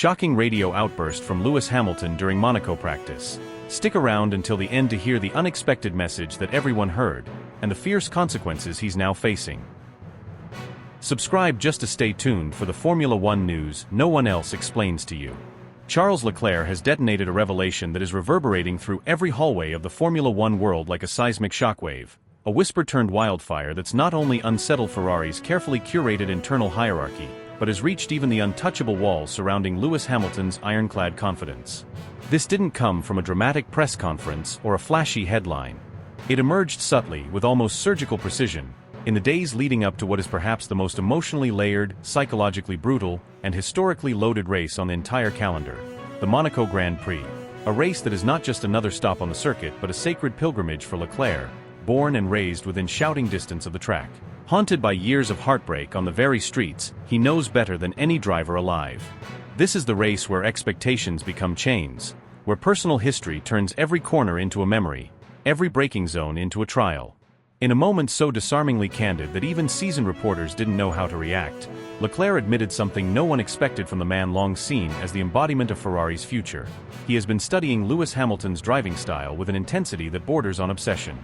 Shocking radio outburst from Lewis Hamilton during Monaco practice. Stick around until the end to hear the unexpected message that everyone heard, and the fierce consequences he's now facing. Subscribe just to stay tuned for the Formula One news no one else explains to you. Charles Leclerc has detonated a revelation that is reverberating through every hallway of the Formula One world like a seismic shockwave, a whisper-turned-wildfire that's not only unsettled Ferrari's carefully curated internal hierarchy, but has reached even the untouchable walls surrounding Lewis Hamilton's ironclad confidence. This didn't come from a dramatic press conference or a flashy headline. It emerged subtly, with almost surgical precision, in the days leading up to what is perhaps the most emotionally layered, psychologically brutal, and historically loaded race on the entire calendar, the Monaco Grand Prix. A race that is not just another stop on the circuit but a sacred pilgrimage for Leclerc, born and raised within shouting distance of the track. Haunted by years of heartbreak on the very streets, he knows better than any driver alive. This is the race where expectations become chains, where personal history turns every corner into a memory, every braking zone into a trial. In a moment so disarmingly candid that even seasoned reporters didn't know how to react, Leclerc admitted something no one expected from the man long seen as the embodiment of Ferrari's future. He has been studying Lewis Hamilton's driving style with an intensity that borders on obsession.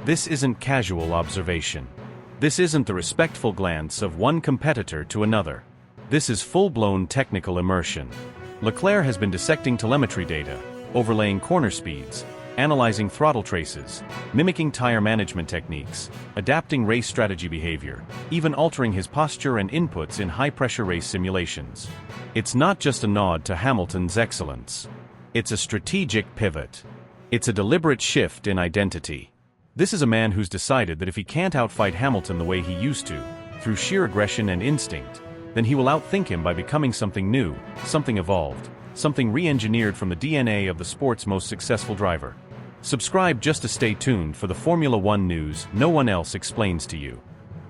This isn't casual observation. This isn't the respectful glance of one competitor to another. This is full-blown technical immersion. Leclerc has been dissecting telemetry data, overlaying corner speeds, analyzing throttle traces, mimicking tire management techniques, adapting race strategy behavior, even altering his posture and inputs in high-pressure race simulations. It's not just a nod to Hamilton's excellence. It's a strategic pivot. It's a deliberate shift in identity. This is a man who's decided that if he can't outfight Hamilton the way he used to, through sheer aggression and instinct, then he will outthink him by becoming something new, something evolved, something re-engineered from the DNA of the sport's most successful driver. Subscribe just to stay tuned for the Formula One news no one else explains to you.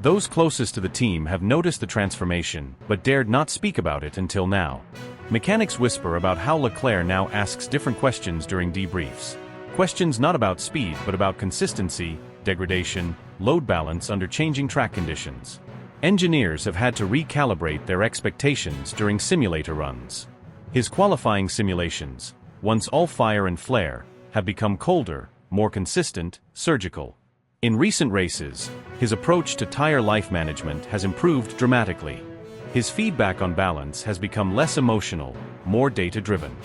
Those closest to the team have noticed the transformation, but dared not speak about it until now. Mechanics whisper about how Leclerc now asks different questions during debriefs. Questions not about speed but about consistency, degradation, load balance under changing track conditions. Engineers have had to recalibrate their expectations during simulator runs. His qualifying simulations, once all fire and flare, have become colder, more consistent, surgical. In recent races, his approach to tire life management has improved dramatically. His feedback on balance has become less emotional, more data-driven.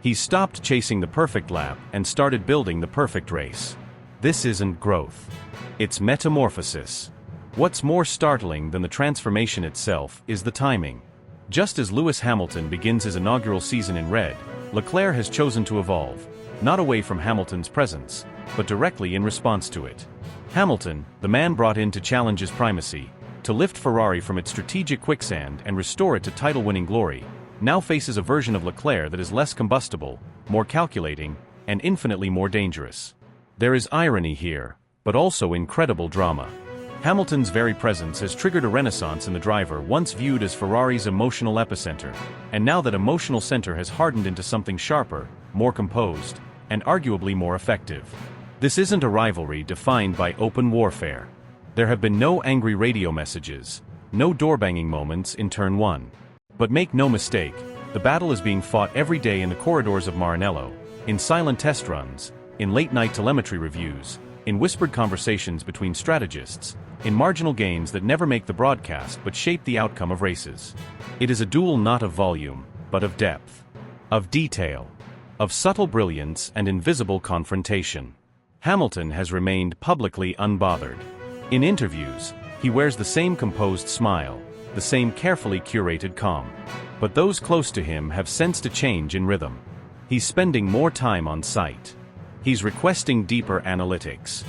He's stopped chasing the perfect lap and started building the perfect race. This isn't growth. It's metamorphosis. What's more startling than the transformation itself is the timing. Just as Lewis Hamilton begins his inaugural season in red, Leclerc has chosen to evolve, not away from Hamilton's presence, but directly in response to it. Hamilton, the man brought in to challenge his primacy, to lift Ferrari from its strategic quicksand and restore it to title-winning glory, now faces a version of Leclerc that is less combustible, more calculating, and infinitely more dangerous. There is irony here, but also incredible drama. Hamilton's very presence has triggered a renaissance in the driver once viewed as Ferrari's emotional epicenter, and now that emotional center has hardened into something sharper, more composed, and arguably more effective. This isn't a rivalry defined by open warfare. There have been no angry radio messages, no door-banging moments in turn one. But make no mistake, the battle is being fought every day in the corridors of Maranello, in silent test runs, in late-night telemetry reviews, in whispered conversations between strategists, in marginal gains that never make the broadcast but shape the outcome of races. It is a duel not of volume, but of depth, of detail, of subtle brilliance and invisible confrontation. Hamilton has remained publicly unbothered. In interviews, he wears the same composed smile, the same carefully curated calm. But those close to him have sensed a change in rhythm. He's spending more time on site. He's requesting deeper analytics.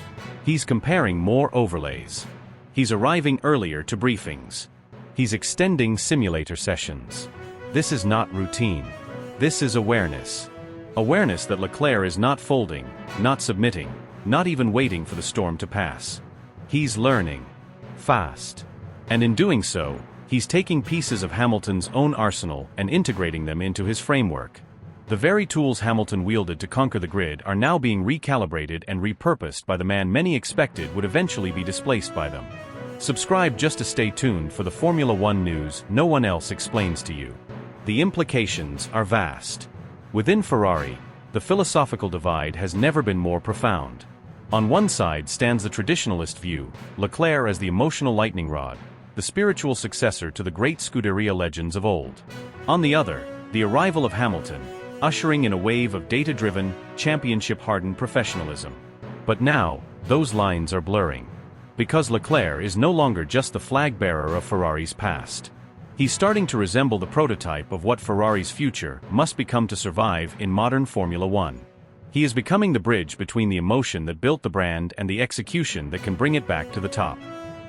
He's comparing more overlays. He's arriving earlier to briefings. He's extending simulator sessions. This is not routine. This is awareness. Awareness that Leclerc is not folding, not submitting, not even waiting for the storm to pass. He's learning. Fast. And in doing so, he's taking pieces of Hamilton's own arsenal and integrating them into his framework. The very tools Hamilton wielded to conquer the grid are now being recalibrated and repurposed by the man many expected would eventually be displaced by them. Subscribe just to stay tuned for the Formula One news no one else explains to you. The implications are vast. Within Ferrari, the philosophical divide has never been more profound. On one side stands the traditionalist view, Leclerc as the emotional lightning rod, the spiritual successor to the great Scuderia legends of old. On the other, the arrival of Hamilton, ushering in a wave of data-driven, championship-hardened professionalism. But now, those lines are blurring. Because Leclerc is no longer just the flag-bearer of Ferrari's past. He's starting to resemble the prototype of what Ferrari's future must become to survive in modern Formula One. He is becoming the bridge between the emotion that built the brand and the execution that can bring it back to the top.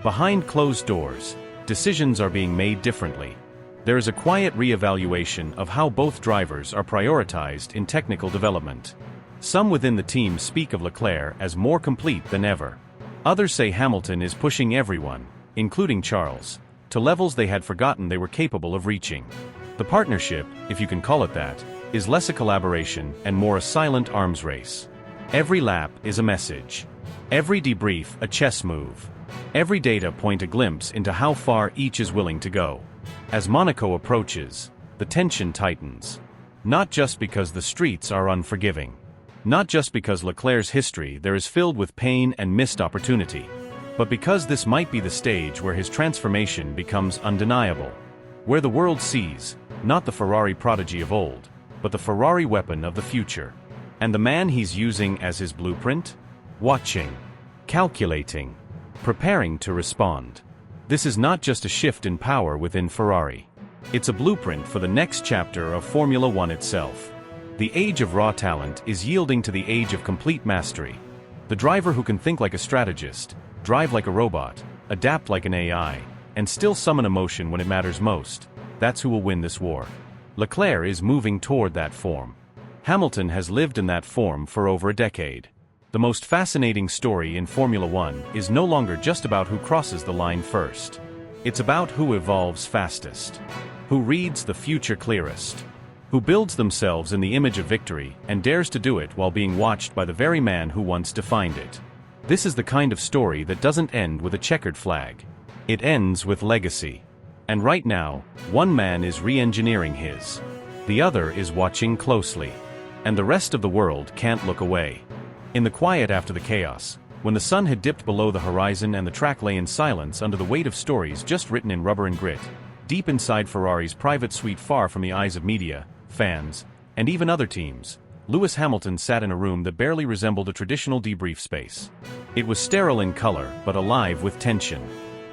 Behind closed doors, decisions are being made differently. There is a quiet re-evaluation of how both drivers are prioritized in technical development. Some within the team speak of Leclerc as more complete than ever. Others say Hamilton is pushing everyone, including Charles, to levels they had forgotten they were capable of reaching. The partnership, if you can call it that, is less a collaboration and more a silent arms race. Every lap is a message. Every debrief a chess move. Every data point a glimpse into how far each is willing to go. As Monaco approaches, the tension tightens. Not just because the streets are unforgiving. Not just because Leclerc's history there is filled with pain and missed opportunity. But because this might be the stage where his transformation becomes undeniable. Where the world sees, not the Ferrari prodigy of old, but the Ferrari weapon of the future. And the man he's using as his blueprint? Watching. Calculating. Preparing to respond. This is not just a shift in power within Ferrari. It's a blueprint for the next chapter of Formula One itself. The age of raw talent is yielding to the age of complete mastery. The driver who can think like a strategist, drive like a robot, adapt like an AI, and still summon emotion when it matters most, that's who will win this war. Leclerc is moving toward that form. Hamilton has lived in that form for over a decade. The most fascinating story in Formula One is no longer just about who crosses the line first. It's about who evolves fastest, who reads the future clearest, who builds themselves in the image of victory and dares to do it while being watched by the very man who once defined it. This is the kind of story that doesn't end with a checkered flag. It ends with legacy. And right now, one man is re-engineering his. The other is watching closely. And the rest of the world can't look away. In the quiet after the chaos, when the sun had dipped below the horizon and the track lay in silence under the weight of stories just written in rubber and grit, deep inside Ferrari's private suite far from the eyes of media, fans, and even other teams, Lewis Hamilton sat in a room that barely resembled a traditional debrief space. It was sterile in color, but alive with tension.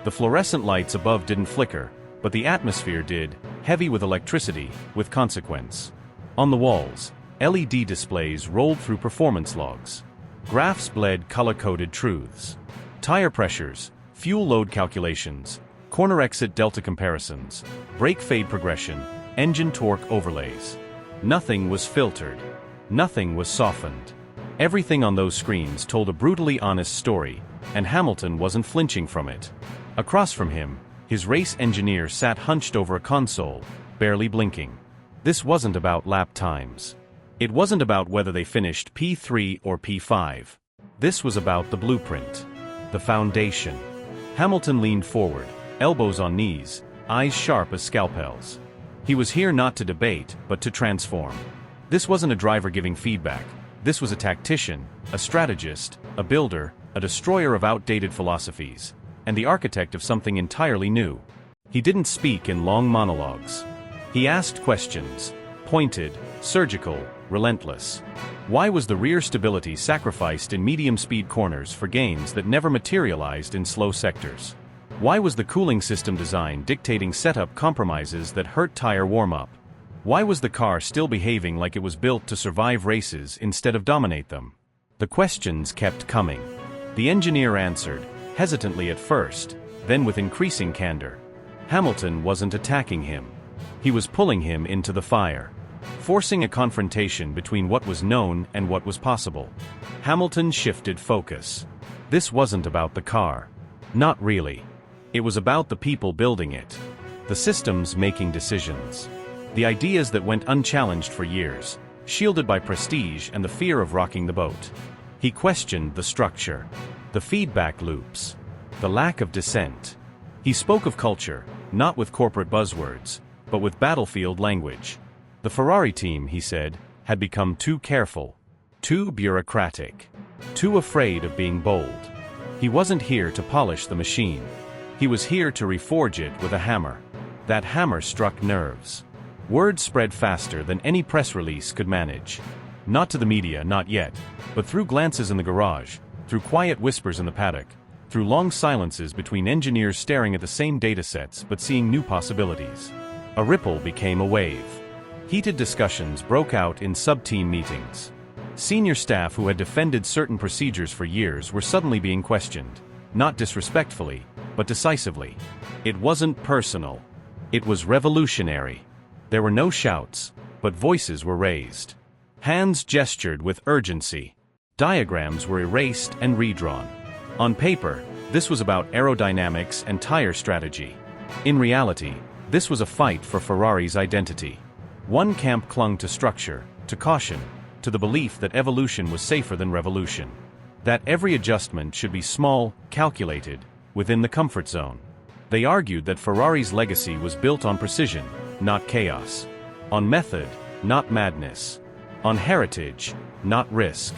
The fluorescent lights above didn't flicker, but the atmosphere did, heavy with electricity, with consequence. On the walls, LED displays rolled through performance logs. Graphs bled color-coded truths. Tire pressures, fuel load calculations, corner exit delta comparisons, brake fade progression, engine torque overlays. Nothing was filtered. Nothing was softened. Everything on those screens told a brutally honest story, and Hamilton wasn't flinching from it. Across from him, his race engineer sat hunched over a console, barely blinking. This wasn't about lap times. It wasn't about whether they finished P3 or P5. This was about the blueprint. The foundation. Hamilton leaned forward, elbows on knees, eyes sharp as scalpels. He was here not to debate, but to transform. This wasn't a driver giving feedback. This was a tactician, a strategist, a builder, a destroyer of outdated philosophies, and the architect of something entirely new. He didn't speak in long monologues. He asked questions, pointed, surgical, relentless. Why was the rear stability sacrificed in medium-speed corners for gains that never materialized in slow sectors? Why was the cooling system design dictating setup compromises that hurt tire warm-up? Why was the car still behaving like it was built to survive races instead of dominate them? The questions kept coming. The engineer answered, hesitantly at first, then with increasing candor. Hamilton wasn't attacking him. He was pulling him into the fire, forcing a confrontation between what was known and what was possible. Hamilton shifted focus. This wasn't about the car. Not really. It was about the people building it. The systems making decisions. The ideas that went unchallenged for years, shielded by prestige and the fear of rocking the boat. He questioned the structure, the feedback loops, the lack of dissent. He spoke of culture, not with corporate buzzwords, but with battlefield language. The Ferrari team, he said, had become too careful, too bureaucratic, too afraid of being bold. He wasn't here to polish the machine. He was here to reforge it with a hammer. That hammer struck nerves. Word spread faster than any press release could manage. Not to the media, not yet, but through glances in the garage, through quiet whispers in the paddock, through long silences between engineers staring at the same datasets but seeing new possibilities. A ripple became a wave. Heated discussions broke out in sub-team meetings. Senior staff who had defended certain procedures for years were suddenly being questioned, not disrespectfully, but decisively. It wasn't personal. It was revolutionary. There were no shouts, but voices were raised. Hands gestured with urgency. Diagrams were erased and redrawn. On paper, this was about aerodynamics and tire strategy. In reality, this was a fight for Ferrari's identity. One camp clung to structure, to caution, to the belief that evolution was safer than revolution. That every adjustment should be small, calculated, within the comfort zone. They argued that Ferrari's legacy was built on precision, not chaos. On method, not madness. On heritage, not risk.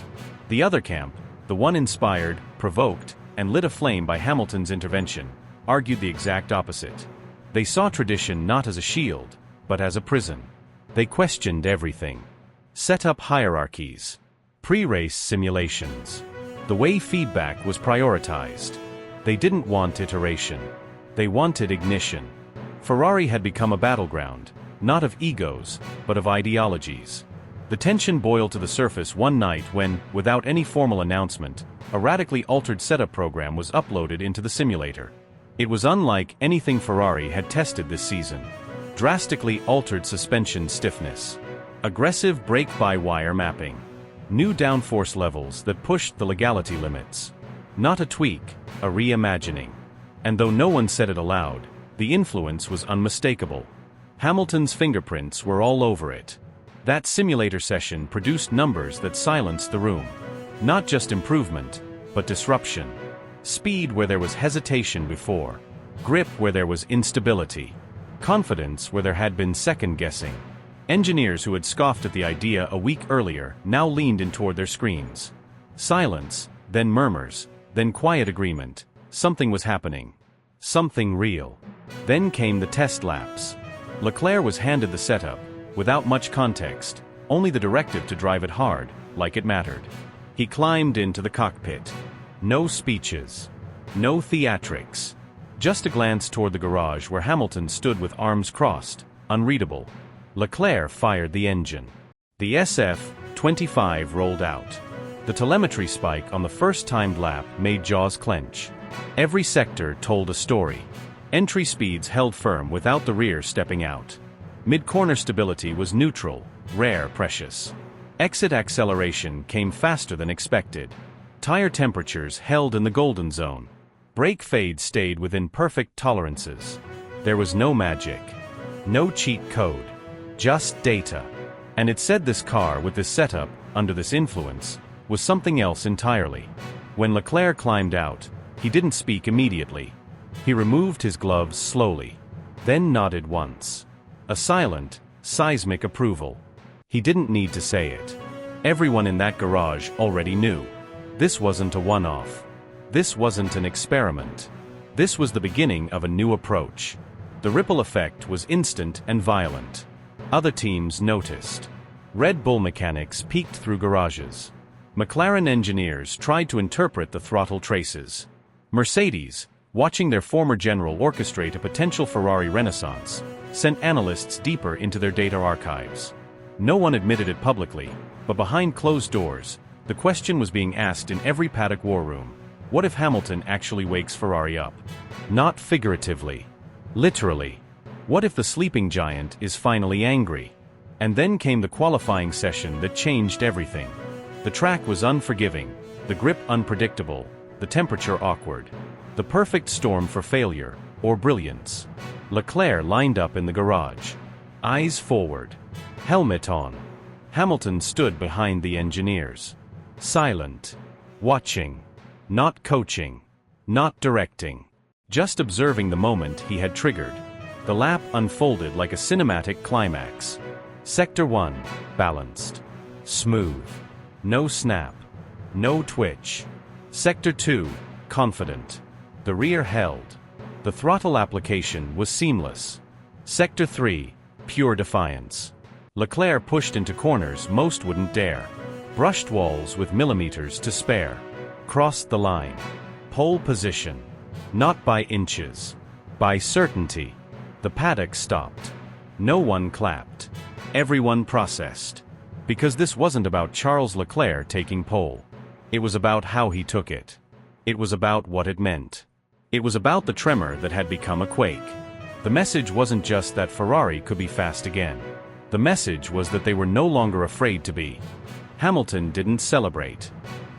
The other camp, the one inspired, provoked, and lit aflame by Hamilton's intervention, argued the exact opposite. They saw tradition not as a shield, but as a prison. They questioned everything. Set up hierarchies. Pre-race simulations. The way feedback was prioritized. They didn't want iteration. They wanted ignition. Ferrari had become a battleground, not of egos, but of ideologies. The tension boiled to the surface one night when, without any formal announcement, a radically altered setup program was uploaded into the simulator. It was unlike anything Ferrari had tested this season. Drastically altered suspension stiffness. Aggressive brake-by-wire mapping. New downforce levels that pushed the legality limits. Not a tweak, a reimagining. And though no one said it aloud, the influence was unmistakable. Hamilton's fingerprints were all over it. That simulator session produced numbers that silenced the room. Not just improvement, but disruption. Speed where there was hesitation before. Grip where there was instability. Confidence where there had been second-guessing. Engineers who had scoffed at the idea a week earlier now leaned in toward their screens. Silence, then murmurs, then quiet agreement. Something was happening. Something real. Then came the test laps. Leclerc was handed the setup, without much context, only the directive to drive it hard, like it mattered. He climbed into the cockpit. No speeches. No theatrics. Just a glance toward the garage where Hamilton stood with arms crossed, unreadable. Leclerc fired the engine. The SF-25 rolled out. The telemetry spike on the first timed lap made jaws clench. Every sector told a story. Entry speeds held firm without the rear stepping out. Mid-corner stability was neutral, rare, precious. Exit acceleration came faster than expected. Tire temperatures held in the golden zone. Brake fade stayed within perfect tolerances. There was no magic. No cheat code. Just data. And it said this car with this setup, under this influence, was something else entirely. When Leclerc climbed out, he didn't speak immediately. He removed his gloves slowly. Then nodded once. A silent, seismic approval. He didn't need to say it. Everyone in that garage already knew. This wasn't a one-off. This wasn't an experiment. This was the beginning of a new approach. The ripple effect was instant and violent. Other teams noticed. Red Bull mechanics peeked through garages. McLaren engineers tried to interpret the throttle traces. Mercedes, watching their former general orchestrate a potential Ferrari renaissance, sent analysts deeper into their data archives. No one admitted it publicly, but behind closed doors, the question was being asked in every paddock war room. What if Hamilton actually wakes Ferrari up? Not figuratively. Literally. What if the sleeping giant is finally angry? And then came the qualifying session that changed everything. The track was unforgiving, the grip unpredictable, the temperature awkward. The perfect storm for failure, or brilliance. Leclerc lined up in the garage. Eyes forward. Helmet on. Hamilton stood behind the engineers. Silent. Watching. Not coaching. Not directing. Just observing the moment he had triggered. The lap unfolded like a cinematic climax. Sector 1, balanced. Smooth. No snap. No twitch. Sector 2, confident. The rear held. The throttle application was seamless. Sector 3, pure defiance. Leclerc pushed into corners most wouldn't dare. Brushed walls with millimeters to spare. Crossed the line. Pole position. Not by inches. By certainty. The Paddock stopped. No one clapped. Everyone processed. Because this wasn't about Charles Leclerc taking pole. It was about how he took it. It was about what it meant. It was about the tremor that had become a quake. The message wasn't just that Ferrari could be fast again. The message was that they were no longer afraid to be. Hamilton didn't celebrate.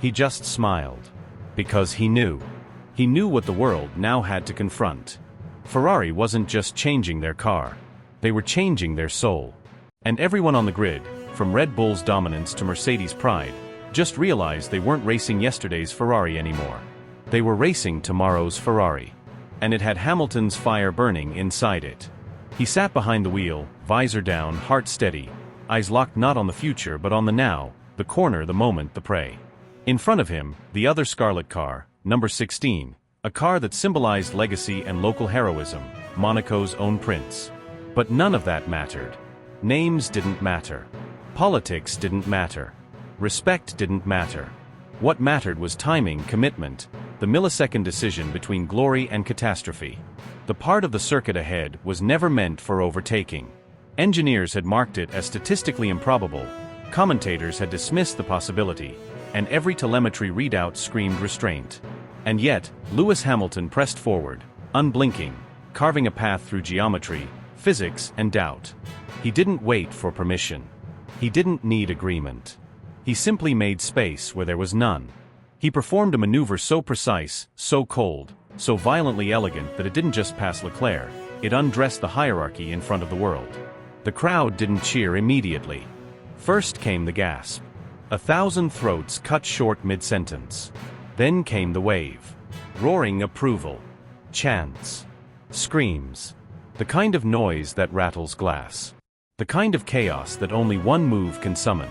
He just smiled. Because he knew. He knew what the world now had to confront. Ferrari wasn't just changing their car. They were changing their soul. And everyone on the grid, from Red Bull's dominance to Mercedes' pride, just realized they weren't racing yesterday's Ferrari anymore. They were racing tomorrow's Ferrari. And it had Hamilton's fire burning inside it. He sat behind the wheel, visor down, heart steady, eyes locked not on the future but on the now, the corner, the moment, the prey. In front of him, the other scarlet car, number 16, a car that symbolized legacy and local heroism, Monaco's own prince. But none of that mattered. Names didn't matter. Politics didn't matter. Respect didn't matter. What mattered was timing, commitment, the millisecond decision between glory and catastrophe. The part of the circuit ahead was never meant for overtaking. Engineers had marked it as statistically improbable, commentators had dismissed the possibility, and every telemetry readout screamed restraint. And yet, Lewis Hamilton pressed forward, unblinking, carving a path through geometry, physics, and doubt. He didn't wait for permission. He didn't need agreement. He simply made space where there was none. He performed a maneuver so precise, so cold, so violently elegant that it didn't just pass Leclerc, it undressed the hierarchy in front of the world. The crowd didn't cheer immediately. First came the gasp. 1,000 throats cut short mid-sentence. Then came the wave. Roaring approval. Chants. Screams. The kind of noise that rattles glass. The kind of chaos that only one move can summon.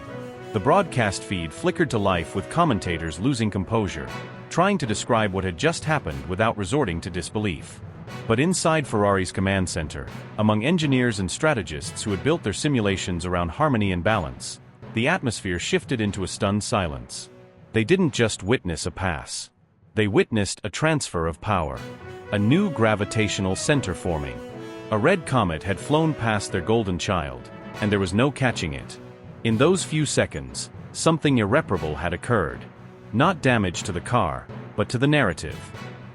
The broadcast feed flickered to life with commentators losing composure, trying to describe what had just happened without resorting to disbelief. But inside Ferrari's command center, among engineers and strategists who had built their simulations around harmony and balance, the atmosphere shifted into a stunned silence. They didn't just witness a pass. They witnessed a transfer of power. A new gravitational center forming. A red comet had flown past their golden child, and there was no catching it. In those few seconds, something irreparable had occurred. Not damage to the car, but to the narrative.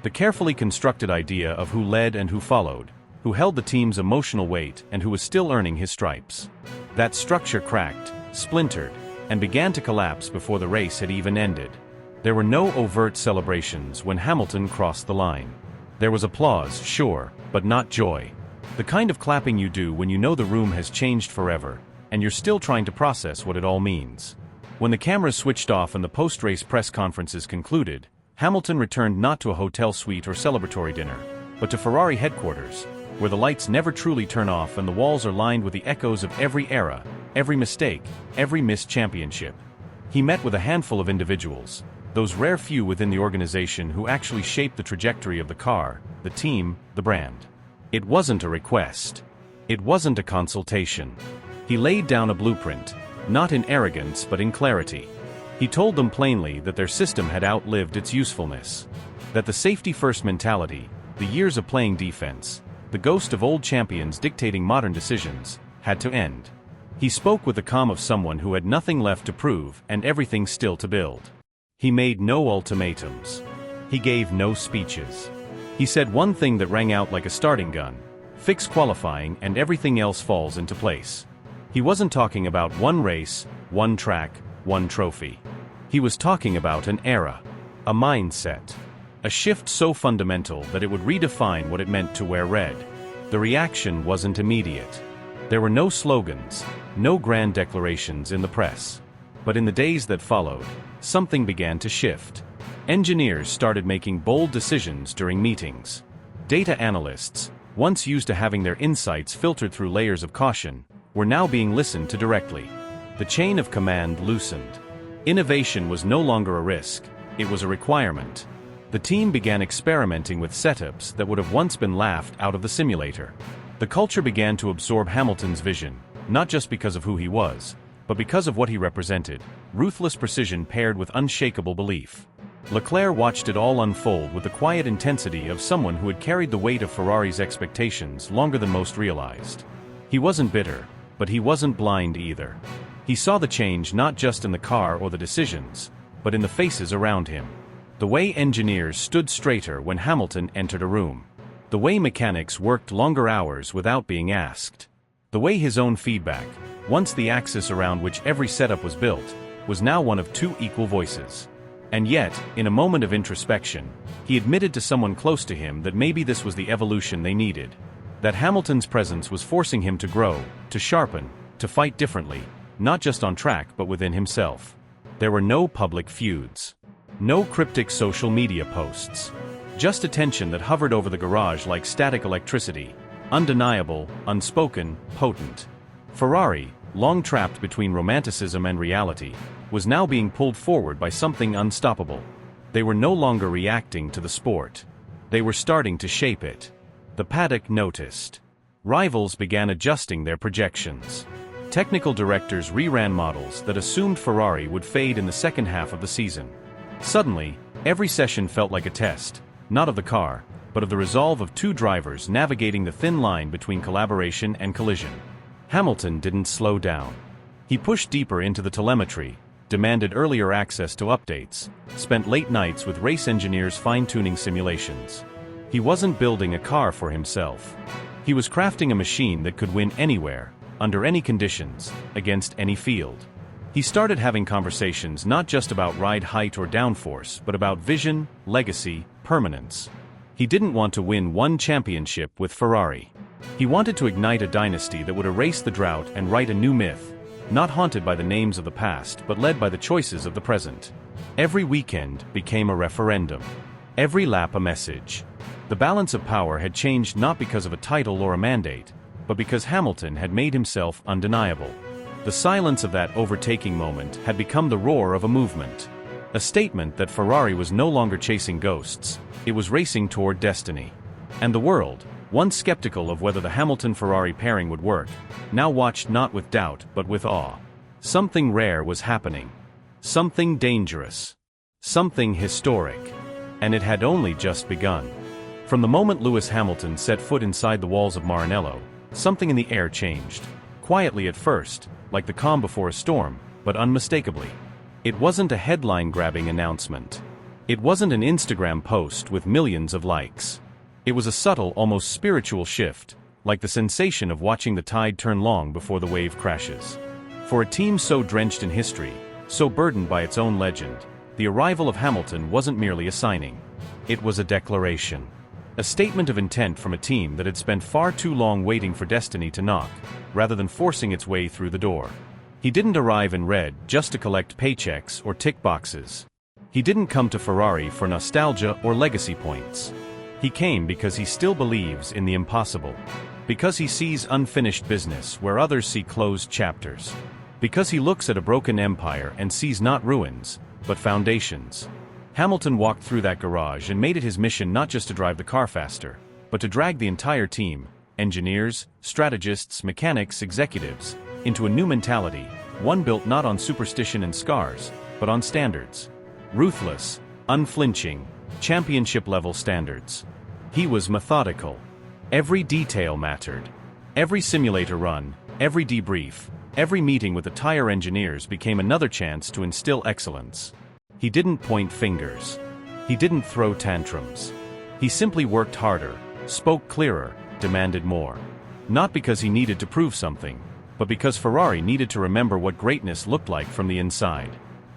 The carefully constructed idea of who led and who followed, who held the team's emotional weight and who was still earning his stripes. That structure cracked, splintered, and began to collapse before the race had even ended. There were no overt celebrations when Hamilton crossed the line. There was applause, sure, but not joy. The kind of clapping you do when you know the room has changed forever, and you're still trying to process what it all means. When the cameras switched off and the post-race press conferences concluded, Hamilton returned not to a hotel suite or celebratory dinner, but to Ferrari headquarters, where the lights never truly turn off and the walls are lined with the echoes of every era, every mistake, every missed championship. He met with a handful of individuals, those rare few within the organization who actually shaped the trajectory of the car, the team, the brand. It wasn't a request. It wasn't a consultation. He laid down a blueprint, not in arrogance but in clarity. He told them plainly that their system had outlived its usefulness. That the safety-first mentality, the years of playing defense, the ghost of old champions dictating modern decisions, had to end. He spoke with the calm of someone who had nothing left to prove and everything still to build. He made no ultimatums. He gave no speeches. He said one thing that rang out like a starting gun: fix qualifying and everything else falls into place. He wasn't talking about one race, one track, one trophy. He was talking about an era, a mindset, a shift so fundamental that it would redefine what it meant to wear red. The reaction wasn't immediate. There were no slogans, no grand declarations in the press. But in the days that followed, something began to shift. Engineers started making bold decisions during meetings. Data analysts, once used to having their insights filtered through layers of caution, were now being listened to directly. The chain of command loosened. Innovation was no longer a risk, it was a requirement. The team began experimenting with setups that would have once been laughed out of the simulator. The culture began to absorb Hamilton's vision, not just because of who he was, but because of what he represented: ruthless precision paired with unshakable belief. Leclerc watched it all unfold with the quiet intensity of someone who had carried the weight of Ferrari's expectations longer than most realized. He wasn't bitter, but he wasn't blind either. He saw the change not just in the car or the decisions, but in the faces around him. The way engineers stood straighter when Hamilton entered a room. The way mechanics worked longer hours without being asked. The way his own feedback, once the axis around which every setup was built, was now one of two equal voices. And yet, in a moment of introspection, he admitted to someone close to him that maybe this was the evolution they needed. That Hamilton's presence was forcing him to grow, to sharpen, to fight differently, not just on track but within himself. There were no public feuds. No cryptic social media posts. Just a tension that hovered over the garage like static electricity, undeniable, unspoken, potent. Ferrari, long trapped between romanticism and reality, was now being pulled forward by something unstoppable. They were no longer reacting to the sport. They were starting to shape it. The Paddock noticed. Rivals began adjusting their projections. Technical directors reran models that assumed Ferrari would fade in the second half of the season. Suddenly, every session felt like a test, not of the car, but of the resolve of two drivers navigating the thin line between collaboration and collision. Hamilton didn't slow down. He pushed deeper into the telemetry, demanded earlier access to updates, spent late nights with race engineers fine-tuning simulations. He wasn't building a car for himself. He was crafting a machine that could win anywhere, under any conditions, against any field. He started having conversations not just about ride height or downforce, but about vision, legacy, permanence. He didn't want to win one championship with Ferrari. He wanted to ignite a dynasty that would erase the drought and write a new myth, not haunted by the names of the past but led by the choices of the present. Every weekend became a referendum. Every lap a message. The balance of power had changed not because of a title or a mandate, but because Hamilton had made himself undeniable. The silence of that overtaking moment had become the roar of a movement. A statement that Ferrari was no longer chasing ghosts, it was racing toward destiny. And the world, once skeptical of whether the Hamilton-Ferrari pairing would work, now watched not with doubt but with awe. Something rare was happening. Something dangerous. Something historic. And it had only just begun. From the moment Lewis Hamilton set foot inside the walls of Maranello, something in the air changed. Quietly at first, like the calm before a storm, but unmistakably. It wasn't a headline-grabbing announcement. It wasn't an Instagram post with millions of likes. It was a subtle, almost spiritual shift, like the sensation of watching the tide turn long before the wave crashes. For a team so drenched in history, so burdened by its own legend, the arrival of Hamilton wasn't merely a signing. It was a declaration. A statement of intent from a team that had spent far too long waiting for destiny to knock, rather than forcing its way through the door. He didn't arrive in red just to collect paychecks or tick boxes. He didn't come to Ferrari for nostalgia or legacy points. He came because he still believes in the impossible. Because he sees unfinished business where others see closed chapters. Because he looks at a broken empire and sees not ruins, but foundations. Hamilton walked through that garage and made it his mission not just to drive the car faster, but to drag the entire team, engineers, strategists, mechanics, executives, into a new mentality, one built not on superstition and scars, but on standards. Ruthless, unflinching, championship-level standards. He was methodical. Every detail mattered. Every simulator run, every debrief, every meeting with the tire engineers became another chance to instill excellence. He didn't point fingers. He didn't throw tantrums. He simply worked harder, spoke clearer, demanded more. Not because he needed to prove something, but because Ferrari needed to remember what greatness looked like from the inside.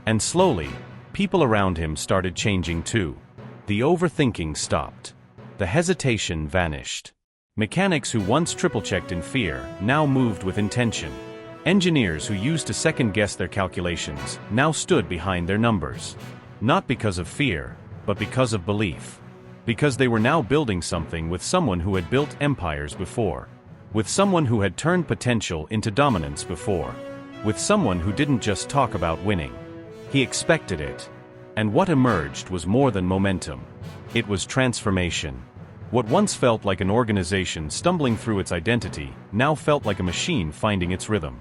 And slowly, people around him started changing too. The overthinking stopped. The hesitation vanished. Mechanics who once triple-checked in fear now moved with intention. Engineers who used to second-guess their calculations now stood behind their numbers. Not because of fear, but because of belief. Because they were now building something with someone who had built empires before. With someone who had turned potential into dominance before. With someone who didn't just talk about winning. He expected it. And what emerged was more than momentum. It was transformation. What once felt like an organization stumbling through its identity, now felt like a machine finding its rhythm.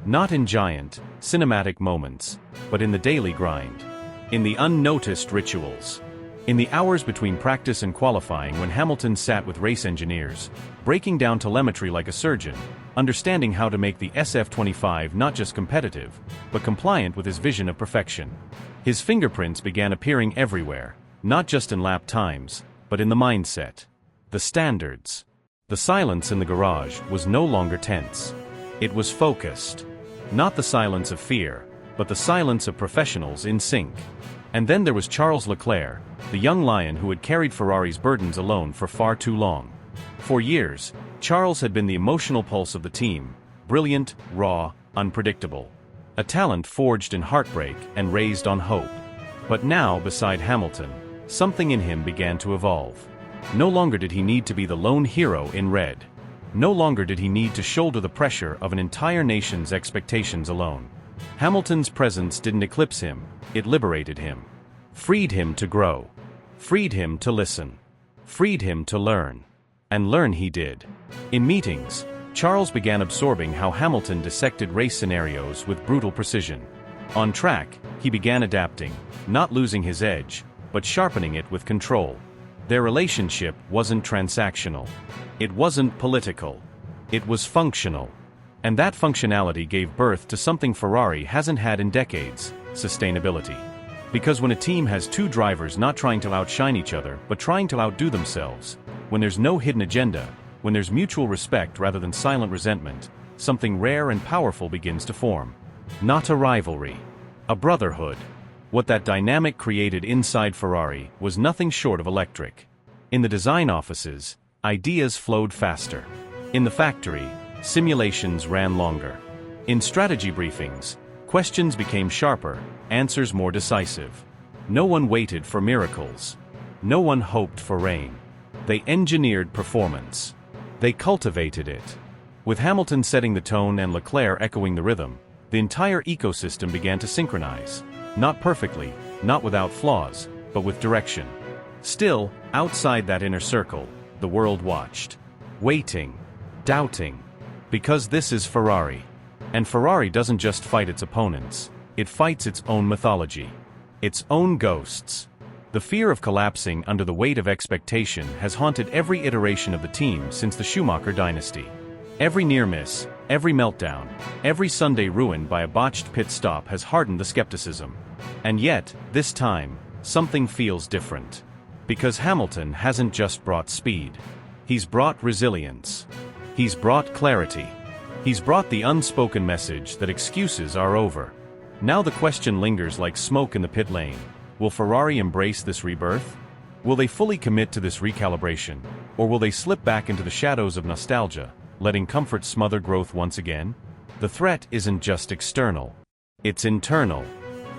Not in giant, cinematic moments, but in the daily grind. In the unnoticed rituals. In the hours between practice and qualifying when Hamilton sat with race engineers, breaking down telemetry like a surgeon, understanding how to make the SF-25 not just competitive, but compliant with his vision of perfection. His fingerprints began appearing everywhere, not just in lap times, but in the mindset. The standards. The silence in the garage was no longer tense. It was focused. Not the silence of fear, but the silence of professionals in sync. And then there was Charles Leclerc, the young lion who had carried Ferrari's burdens alone for far too long. For years, Charles had been the emotional pulse of the team, brilliant, raw, unpredictable. A talent forged in heartbreak and raised on hope. But now, beside Hamilton, something in him began to evolve. No longer did he need to be the lone hero in red. No longer did he need to shoulder the pressure of an entire nation's expectations alone. Hamilton's presence didn't eclipse him, it liberated him. Freed him to grow. Freed him to listen. Freed him to learn. And learn he did. In meetings, Charles began absorbing how Hamilton dissected race scenarios with brutal precision. On track, he began adapting, not losing his edge, but sharpening it with control. Their relationship wasn't transactional. It wasn't political. It was functional. And that functionality gave birth to something Ferrari hasn't had in decades: sustainability. Because when a team has two drivers not trying to outshine each other but trying to outdo themselves, when there's no hidden agenda, when there's mutual respect rather than silent resentment, something rare and powerful begins to form. Not a rivalry. A brotherhood. What that dynamic created inside Ferrari was nothing short of electric. In the design offices, ideas flowed faster. In the factory, simulations ran longer. In strategy briefings, questions became sharper, answers more decisive. No one waited for miracles. No one hoped for rain. They engineered performance. They cultivated it. With Hamilton setting the tone and Leclerc echoing the rhythm, the entire ecosystem began to synchronize. Not perfectly, not without flaws, but with direction. Still, outside that inner circle, the world watched. Waiting. Doubting. Because this is Ferrari. And Ferrari doesn't just fight its opponents, it fights its own mythology. Its own ghosts. The fear of collapsing under the weight of expectation has haunted every iteration of the team since the Schumacher dynasty. Every near miss, every meltdown, every Sunday ruined by a botched pit stop has hardened the skepticism. And yet, this time, something feels different. Because Hamilton hasn't just brought speed. He's brought resilience. He's brought clarity. He's brought the unspoken message that excuses are over. Now the question lingers like smoke in the pit lane. Will Ferrari embrace this rebirth? Will they fully commit to this recalibration? Or will they slip back into the shadows of nostalgia, letting comfort smother growth once again? The threat isn't just external. It's internal.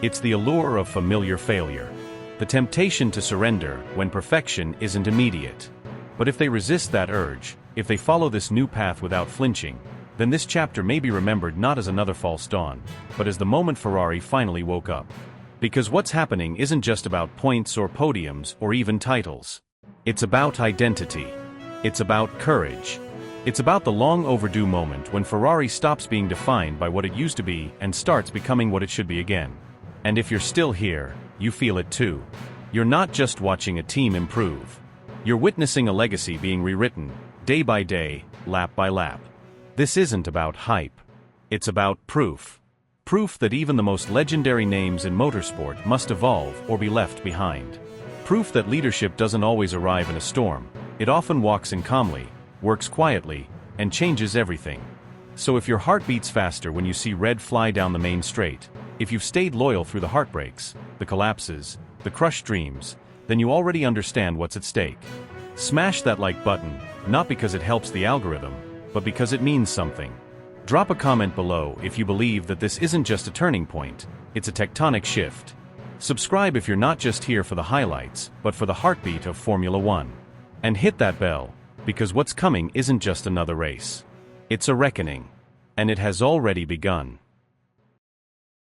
It's the allure of familiar failure. The temptation to surrender when perfection isn't immediate. But if they resist that urge, if they follow this new path without flinching, then this chapter may be remembered not as another false dawn, but as the moment Ferrari finally woke up. Because what's happening isn't just about points or podiums or even titles. It's about identity. It's about courage. It's about the long overdue moment when Ferrari stops being defined by what it used to be and starts becoming what it should be again. And if you're still here, you feel it too. You're not just watching a team improve. You're witnessing a legacy being rewritten, day by day, lap by lap. This isn't about hype. It's about proof. Proof that even the most legendary names in motorsport must evolve or be left behind. Proof that leadership doesn't always arrive in a storm. It often walks in calmly, works quietly, and changes everything. So if your heart beats faster when you see red fly down the main straight, if you've stayed loyal through the heartbreaks, the collapses, the crushed dreams, then you already understand what's at stake. Smash that like button, not because it helps the algorithm, but because it means something. Drop a comment below if you believe that this isn't just a turning point, it's a tectonic shift. Subscribe if you're not just here for the highlights, but for the heartbeat of Formula One. And hit that bell, because what's coming isn't just another race. It's a reckoning. And it has already begun.